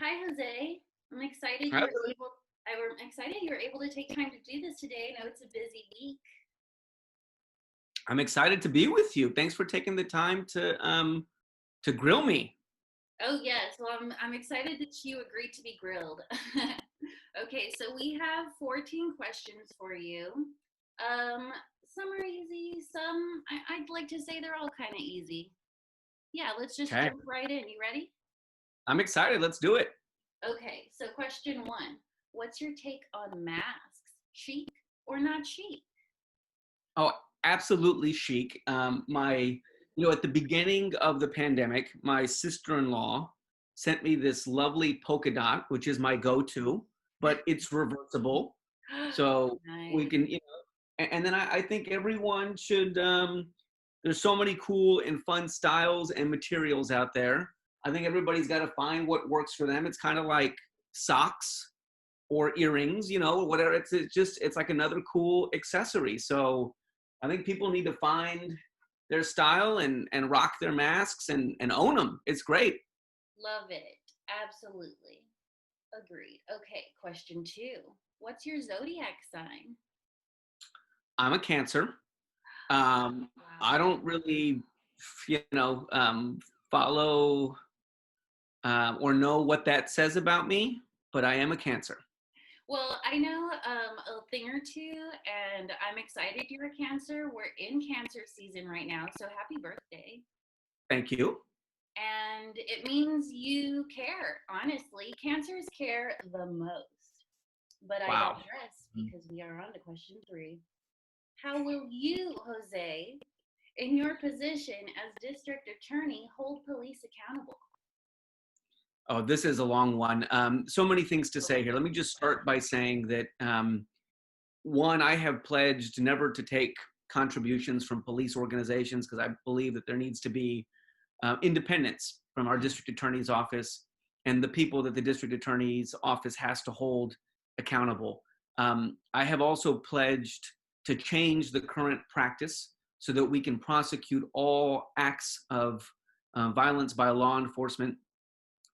Hi, Jose. I'm excited Hi, you were Lilli. able. I'm excited you were able to take time to do this today. I know it's a busy week. I'm excited to be with you. Thanks for taking the time to grill me. Oh yes, well I'm excited that you agreed to be grilled. Okay, so we have 14 questions for you. Um, some are easy. I'd like to say they're all kind of easy. Yeah, let's just Okay. jump right in. You ready? I'm excited. Let's do it. Okay, so question one: what's your take on masks? Chic or not chic? Oh, absolutely chic. At the beginning of the pandemic, my sister-in-law sent me this lovely polka dot, which is my go-to, but it's reversible. So we Nice. can, and then I think everyone should, there's so many cool and fun styles and materials out there. I think everybody's got to find what works for them. It's kind of like socks or earrings, whatever. It's like another cool accessory. So I think people need to find their style and rock their masks and own them. It's great. Love it. Absolutely. Agreed. Okay, question two. What's your zodiac sign? I'm a Cancer. I Wow. don't really, you know, follow or know what that says about me, but I am a Cancer. Well, I know a thing or two, and I'm excited you're a Cancer. We're in Cancer season right now, so happy birthday. Thank you. And it means you care, honestly. Cancers care the most. But I Wow. digress because we are on to question three. How will you, Jose, in your position as district attorney, hold police accountable? Oh, this is a long one. So many things to say here. Let me just start by saying that one, I have pledged never to take contributions from police organizations because I believe that there needs to be independence from our district attorney's office and the people that the district attorney's office has to hold accountable. I have also pledged to change the current practice so that we can prosecute all acts of violence by law enforcement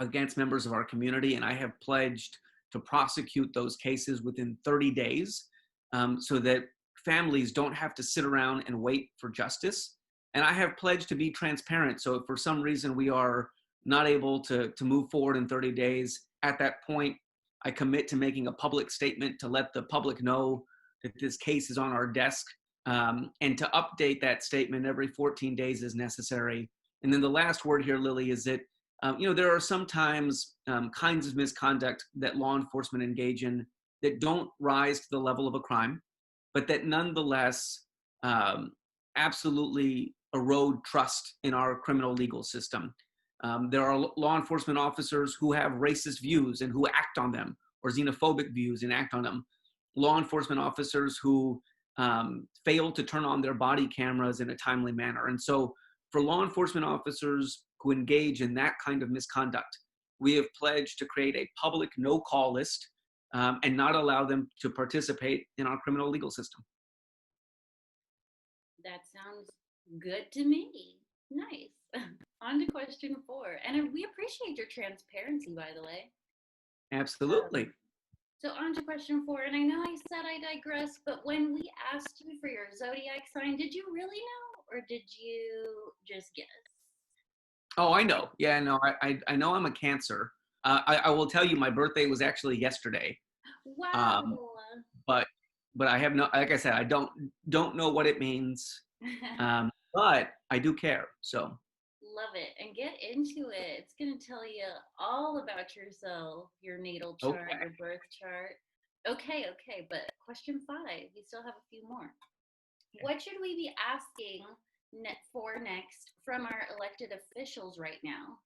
against members of our community. And I have pledged to prosecute those cases within 30 days so that families don't have to sit around and wait for justice. And I have pledged to be transparent. So if for some reason we are not able to move forward in 30 days, at that point, I commit to making a public statement to let the public know that this case is on our desk and to update that statement every 14 days as necessary. And then the last word here, Lilli, is that there are sometimes kinds of misconduct that law enforcement engage in that don't rise to the level of a crime, but that nonetheless absolutely erode trust in our criminal legal system. There are law enforcement officers who have racist views and who act on them, or xenophobic views and act on them. Law enforcement officers who fail to turn on their body cameras in a timely manner. And so for law enforcement officers who engage in that kind of misconduct, we have pledged to create a public no-call list and not allow them to participate in our criminal legal system. That sounds good to me. Nice. On to question four. And we appreciate your transparency, by the way. Um, Absolutely. so, on to question four. And I know I said I digress, but when we asked you for your zodiac sign, did you really know or did you just guess? Oh, I know. Yeah, no, I know I'm a Cancer. I will tell you, my birthday was actually yesterday. Um, Wow. but I have no, like I said, I don't know what it means. But I do care. So Love it. And get into it. It's going to tell you all about yourself, your natal chart, okay. your birth chart. Okay, okay. But question five, we still have a few more. What should we be asking for next from our elected officials right now?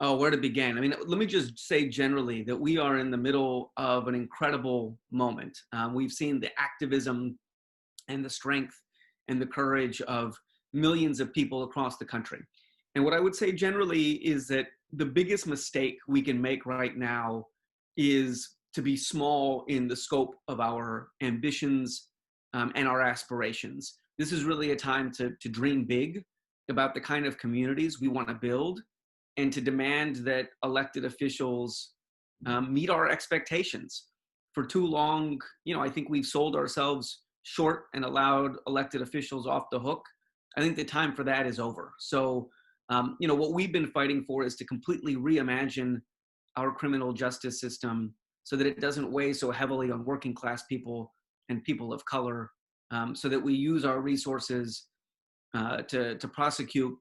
Oh, where to begin? I mean, let me just say generally that we are in the middle of an incredible moment. We've seen the activism and the strength and the courage of millions of people across the country. And what I would say generally is that the biggest mistake we can make right now is to be small in the scope of our ambitions and our aspirations. This is really a time to dream big about the kind of communities we want to build and to demand that elected officials meet our expectations. For too long, I think we've sold ourselves short and allowed elected officials off the hook. I think the time for that is over. So, what we've been fighting for is to completely reimagine our criminal justice system so that it doesn't weigh so heavily on working class people and people of color, so that we use our resources to prosecute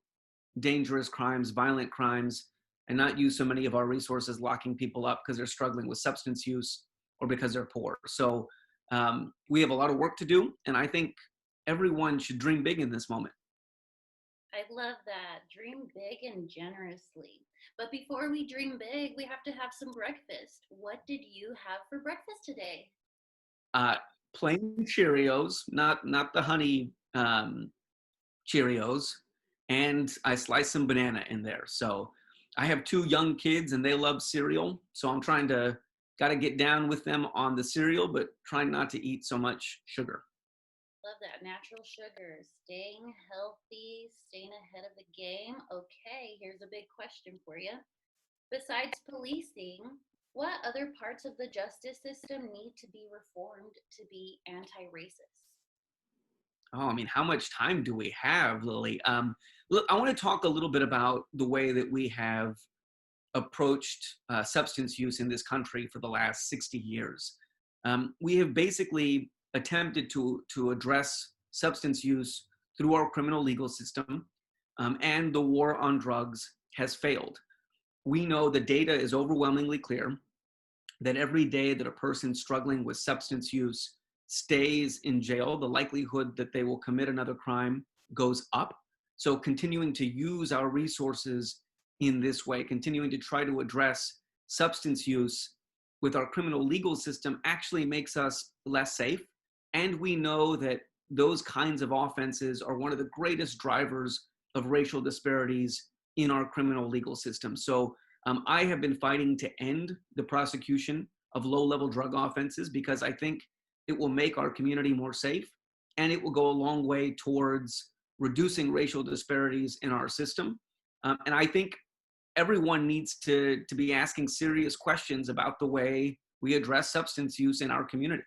dangerous crimes, violent crimes, and not use so many of our resources locking people up because they're struggling with substance use or because they're poor. So we have a lot of work to do, and I think everyone should dream big in this moment. I love that. Dream big and generously. But before we dream big, we have to have some breakfast. What did you have for breakfast today? Uh, Plain Cheerios, not the honey Cheerios, and I sliced some banana in there. So I have two young kids and they love cereal. So I'm got to get down with them on the cereal, but trying not to eat so much sugar. Love that. Natural sugar. Staying healthy, staying ahead of the game. Okay, here's a big question for you. Besides policing, what other parts of the justice system need to be reformed to be anti-racist? Oh, I mean, how much time do we have, Lilli? Look, I want to talk a little bit about the way that we have approached substance use in this country for the last 60 years. We have basically attempted to address substance use through our criminal legal system, and the war on drugs has failed. We know the data is overwhelmingly clear that every day that a person struggling with substance use stays in jail, the likelihood that they will commit another crime goes up. So continuing to use our resources in this way, continuing to try to address substance use with our criminal legal system actually makes us less safe. And we know that those kinds of offenses are one of the greatest drivers of racial disparities in our criminal legal system. So I have been fighting to end the prosecution of low-level drug offenses because I think it will make our community more safe, and it will go a long way towards reducing racial disparities in our system. And I think everyone needs to be asking serious questions about the way we address substance use in our community.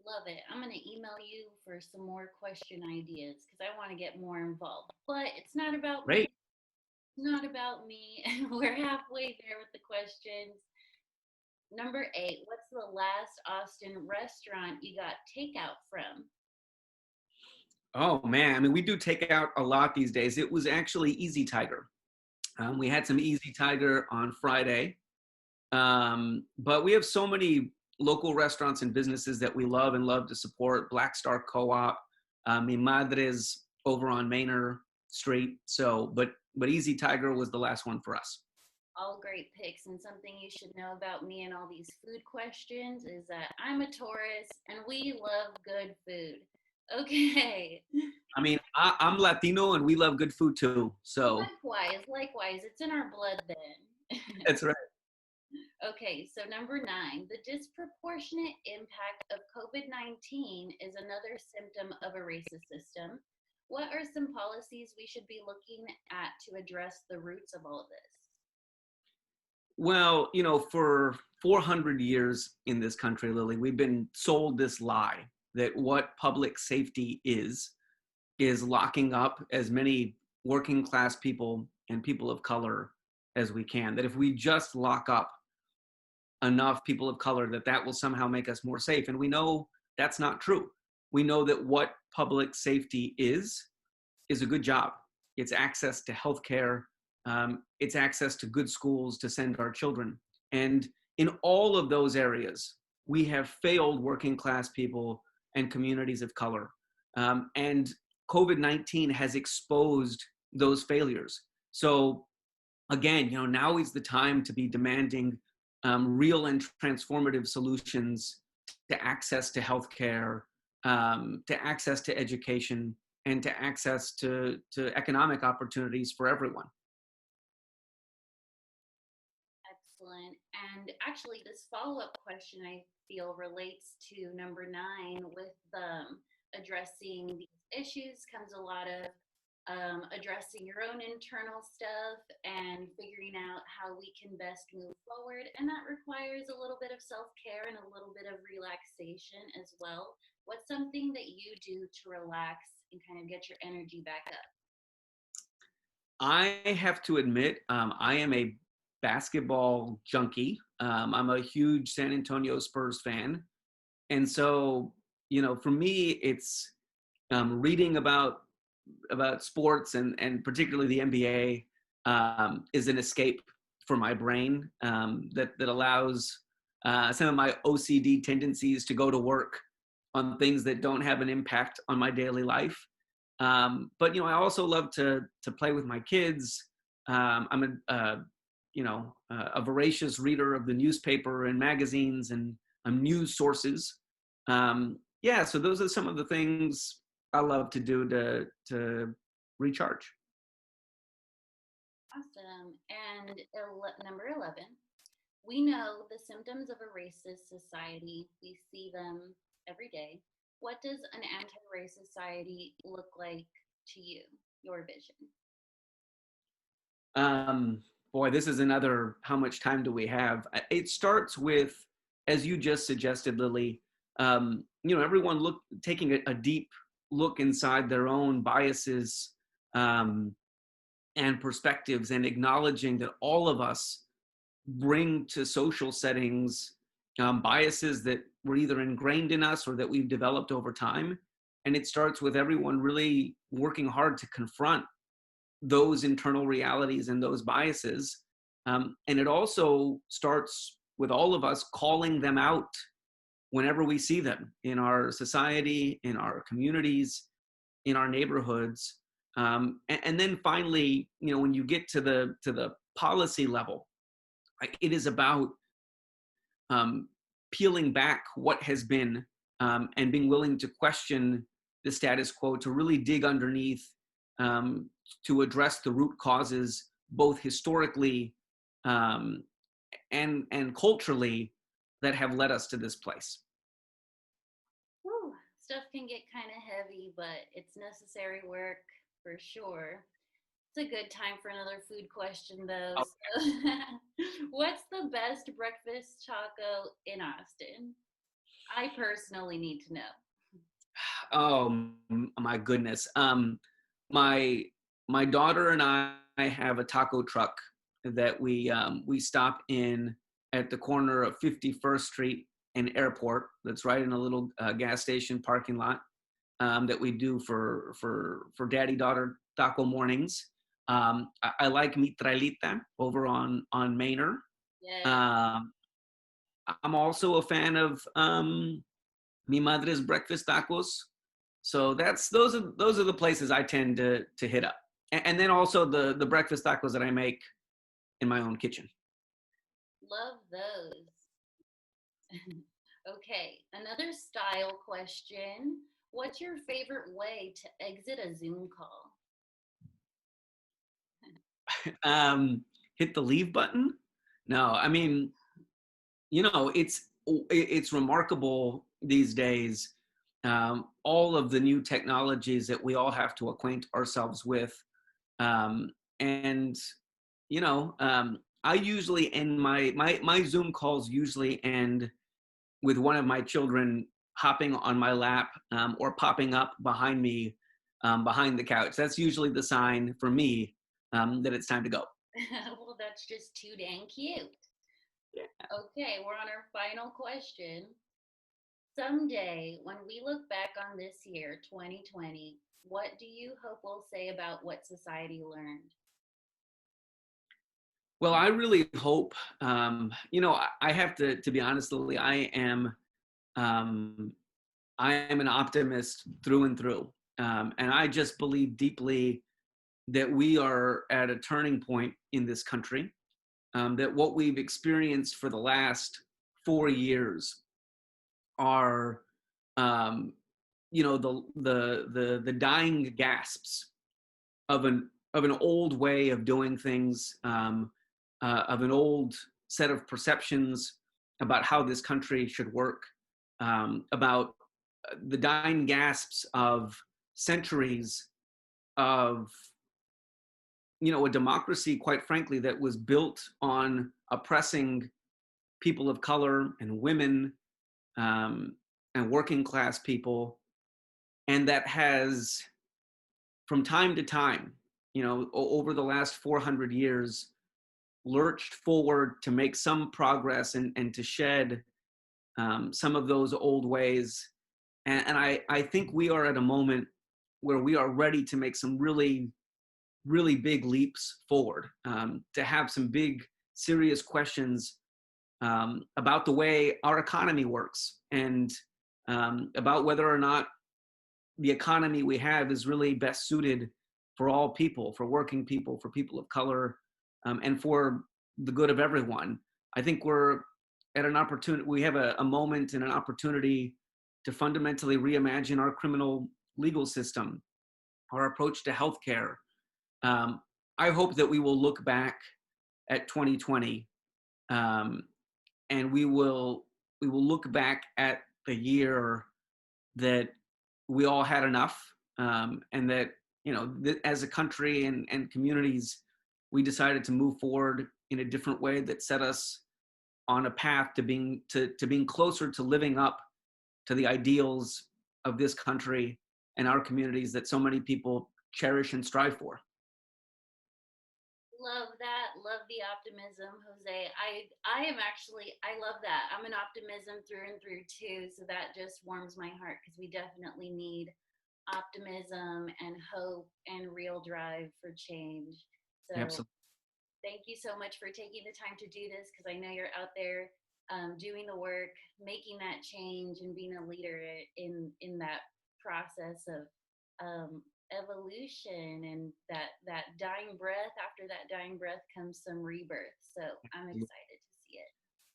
Love it. I'm going to email you for some more question ideas because I want to get more involved. But it's not about me. Great. It's not about me. We're halfway there with the questions. Number 8, what's the last Austin restaurant you got takeout from? Oh man, I mean, we do take out a lot these days. It was actually Easy Tiger. We had some Easy Tiger on Friday, but we have so many local restaurants and businesses that we love and love to support. Black Star Co-op, Mi Madre's over on Manor Street. So, but Easy Tiger was the last one for us. All great picks, and something you should know about me and all these food questions is that I'm a Taurus and we love good food. Okay. I mean, I'm Latino and we love good food too. So Likewise, it's in our blood then. that's right. Okay, so number 9, the disproportionate impact of COVID-19 is another symptom of a racist system. What are some policies we should be looking at to address the roots of all of this? Well, for 400 years in this country, Lilli, we've been sold this lie that what public safety is locking up as many working class people and people of color as we can. That if we just lock up enough people of color, that will somehow make us more safe. And we know that's not true. We know that what public safety is a good job. It's access to healthcare. It's access to good schools to send our children. And in all of those areas, we have failed working class people and communities of color. And COVID-19 has exposed those failures. So again, now is the time to be demanding real and transformative solutions to access to healthcare, to access to education, and to access to economic opportunities for everyone. Excellent. And actually, this follow-up question I feel relates to number 9 with addressing these issues comes a lot of addressing your own internal stuff and figuring out how we can best move forward. And that requires a little bit of self care and a little bit of relaxation as well. What's something that you do to relax and kind of get your energy back up? I have to admit, I am a basketball junkie. I'm a huge San Antonio Spurs fan. And so, for me, it's reading about sports and particularly the NBA is an escape for my brain that allows some of my OCD tendencies to go to work on things that don't have an impact on my daily life. But I also love to play with my kids. I'm a voracious reader of the newspaper and magazines and news sources. Yeah, so those are some of the things I love to do to recharge. Awesome. And number 11, we know the symptoms of a racist society. We see them every day. What does an anti-race society look like to you, your vision? Boy, this is another, how much time do we have? It starts with, as you just suggested, Lilli, everyone taking a deep look inside their own biases and perspectives, and acknowledging that all of us bring to social settings biases that were either ingrained in us or that we've developed over time. And it starts with everyone really working hard to confront those internal realities and those biases. And it also starts with all of us calling them out whenever we see them in our society, in our communities, in our neighborhoods. And then finally, when you get to the policy level, it is about peeling back what has been and being willing to question the status quo, to really dig underneath, to address the root causes, both historically and culturally, that have led us to this place. Whew, stuff can get kind of heavy, but it's necessary work for sure. It's a good time for another food question, though. So what's the best breakfast taco in Austin? I personally need to know. Oh my goodness. My daughter and I have a taco truck that we stop in at the corner of 51st Street and Airport. That's right in a little gas station parking lot that we do for daddy-daughter taco mornings. I like mitrailita over on Manor. Yes. I'm also a fan of Mi Madre's Breakfast Tacos. So those are the places I tend to hit up. And then also the breakfast tacos that I make in my own kitchen. Love those. Okay, another style question. What's your favorite way to exit a Zoom call? Hit the leave button? No, I mean, it's remarkable these days, all of the new technologies that we all have to acquaint ourselves with. And I usually end my Zoom calls usually end with one of my children hopping on my lap or popping up behind me behind the couch. That's usually the sign for me that it's time to go. Well, that's just too dang cute. Yeah. Okay, we're on our final question. Someday, when we look back on this year, 2020, what do you hope we'll say about what society learned? Well, I really hope, I have to be honest, Lily, um, I am an optimist through and through. And I just believe deeply that we are at a turning point in this country, that what we've experienced for the last 4 years are, the dying gasps of an old way of doing things, of an old set of perceptions about how this country should work, about the dying gasps of centuries of, a democracy, quite frankly, that was built on oppressing people of color and women, and working class people, and that has, from time to time, over the last 400 years, lurched forward to make some progress and to shed some of those old ways. And I think we are at a moment where we are ready to make some really, really big leaps forward, to have some big, serious questions about the way our economy works, and about whether or not the economy we have is really best suited for all people, for working people, for people of color, and for the good of everyone. I think we're at an opportunity, we have a moment and an opportunity to fundamentally reimagine our criminal legal system, our approach to healthcare. I hope that we will look back at 2020, and we will look back at the year that we all had enough, and that, as a country and communities, we decided to move forward in a different way that set us on a path to being closer to living up to the ideals of this country and our communities that so many people cherish and strive for. Love that. Love the optimism, Jose. I love that. I'm an optimism through and through too. So that just warms my heart, because we definitely need optimism and hope and real drive for change. So Absolutely. thank you so much for taking the time to do this, because I know you're out there doing the work, making that change, and being a leader in that process of evolution, and that dying breath. After that dying breath comes some rebirth. So I'm excited to see it.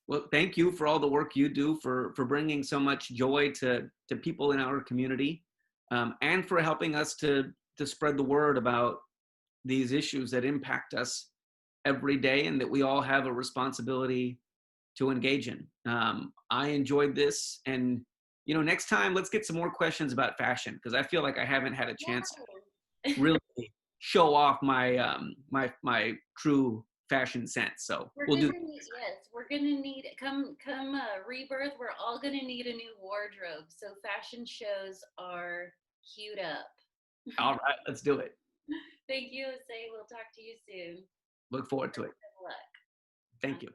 Well, thank you for all the work you do for bringing so much joy to people in our community, and for helping us to spread the word about these issues that impact us every day and that we all have a responsibility to engage in. I enjoyed this, and next time let's get some more questions about fashion, because I feel like I haven't had a chance to really show off my true fashion sense. So we'll do. Yes, we're gonna need, come rebirth. We're all gonna need a new wardrobe. So fashion shows are queued up. All right, let's do it. Thank you, Jose. We'll talk to you soon. Look forward to it. Good luck. Thank you.